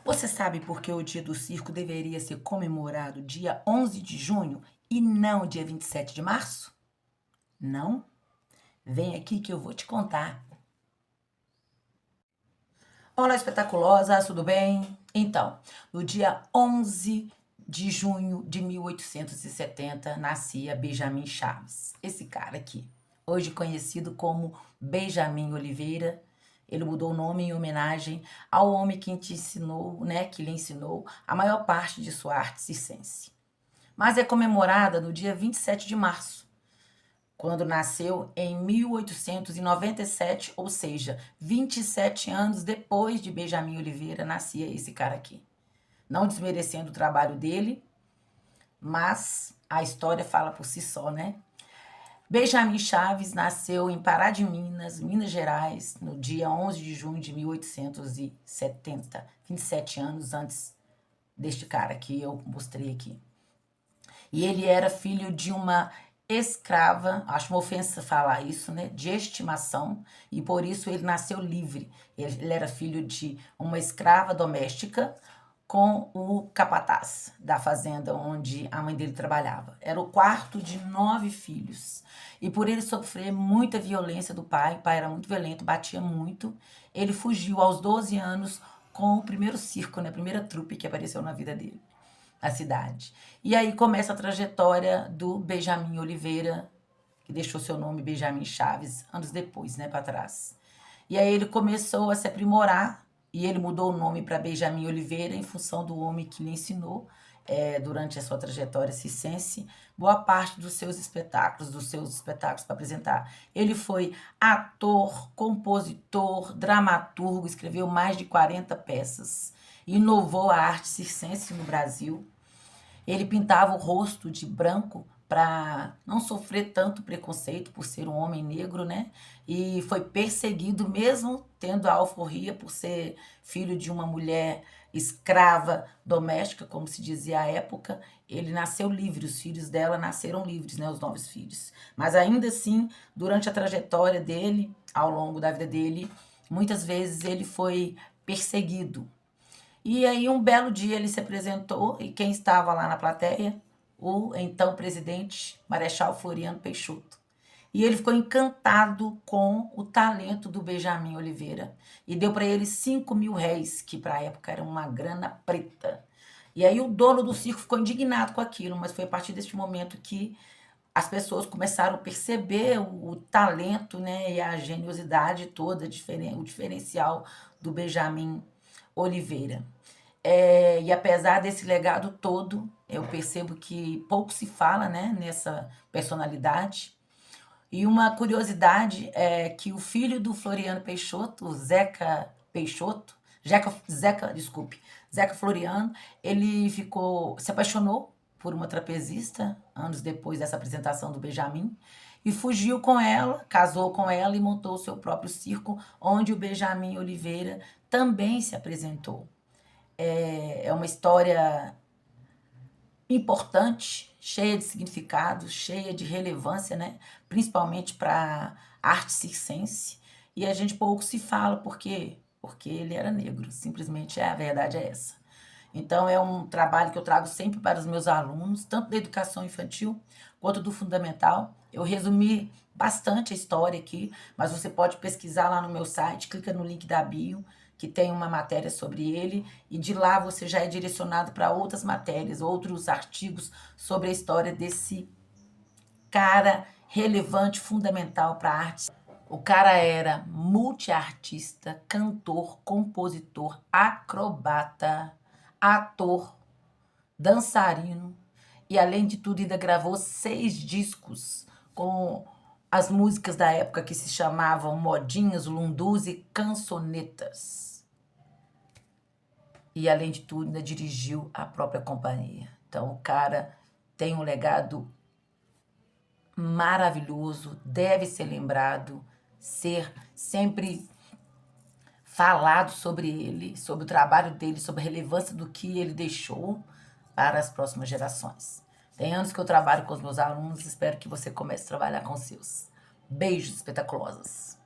Você sabe por que o dia do circo deveria ser comemorado dia 11 de junho e não dia 27 de março? Não? Vem aqui que eu vou te contar. Olá, espetaculosas, tudo bem? Então, no dia 11 de junho de 1870, nascia Benjamin Chaves. Esse cara aqui, hoje conhecido como Benjamin Oliveira. Ele mudou o nome em homenagem ao homem que te ensinou, né, que lhe ensinou a maior parte de sua arte circense. Mas é comemorada no dia 27 de março, quando nasceu em 1897, ou seja, 27 anos depois de Benjamin Oliveira, nascia esse cara aqui. Não desmerecendo o trabalho dele, mas a história fala por si só, né? Benjamin Chaves nasceu em Pará de Minas, Minas Gerais, no dia 11 de junho de 1870, 27 anos antes deste cara que eu mostrei aqui. E ele era filho de uma escrava, acho uma ofensa falar isso, né? De estimação, e por isso ele nasceu livre. Ele era filho de uma escrava doméstica com o capataz da fazenda onde a mãe dele trabalhava. Era o quarto de 9 filhos. E por ele sofrer muita violência do pai, o pai era muito violento, batia muito, ele fugiu aos 12 anos com o primeiro circo, né? A primeira trupe que apareceu na vida dele, na cidade. E aí começa a trajetória do Benjamin Oliveira, que deixou seu nome Benjamin Chaves anos depois, né, para trás. E aí ele começou a se aprimorar e ele mudou o nome para Benjamin Oliveira em função do homem que lhe ensinou durante a sua trajetória circense boa parte dos seus espetáculos para apresentar. Ele foi ator, compositor, dramaturgo, escreveu mais de 40 peças, inovou a arte circense no Brasil. Ele pintava o rosto de branco para não sofrer tanto preconceito por ser um homem negro, né? E foi perseguido mesmo tendo a alforria por ser filho de uma mulher escrava doméstica, como se dizia à época. Ele nasceu livre, os filhos dela nasceram livres, né? Os 9 filhos. Mas ainda assim, durante a trajetória dele, ao longo da vida dele, muitas vezes ele foi perseguido. E aí, um belo dia, ele se apresentou e quem estava lá na plateia? O então presidente Marechal Floriano Peixoto. E ele ficou encantado com o talento do Benjamin Oliveira e deu para ele 5.000 réis, que para a época era uma grana preta. E aí o dono do circo ficou indignado com aquilo, mas foi a partir deste momento que as pessoas começaram a perceber o talento, né, e a geniosidade toda, o diferencial do Benjamin Oliveira. E apesar desse legado todo, eu percebo que pouco se fala, né, nessa personalidade. E uma curiosidade é que o filho do Floriano Peixoto, o Zeca Peixoto, Zeca Floriano, ele se apaixonou por uma trapezista anos depois dessa apresentação do Benjamin e fugiu com ela, casou com ela e montou o seu próprio circo, onde o Benjamin Oliveira também se apresentou. É uma história importante, cheia de significado, cheia de relevância, né? Principalmente para a arte circense. E a gente pouco se fala, por quê? Porque ele era negro, simplesmente a verdade é essa. Então é um trabalho que eu trago sempre para os meus alunos, tanto da educação infantil quanto do fundamental. Eu resumi bastante a história aqui, mas você pode pesquisar lá no meu site, clica no link da bio, que tem uma matéria sobre ele, e de lá você já é direcionado para outras matérias, outros artigos sobre a história desse cara relevante, fundamental para a arte. O cara era multiartista, cantor, compositor, acrobata, ator, dançarino e, além de tudo, ainda gravou 6 discos com as músicas da época que se chamavam modinhas, lundus e cançonetas. E, além de tudo, ainda dirigiu a própria companhia. Então, o cara tem um legado maravilhoso, deve ser lembrado, ser sempre falado sobre ele, sobre o trabalho dele, sobre a relevância do que ele deixou para as próximas gerações. Tem anos que eu trabalho com os meus alunos, espero que você comece a trabalhar com os seus. Beijos espetaculosos!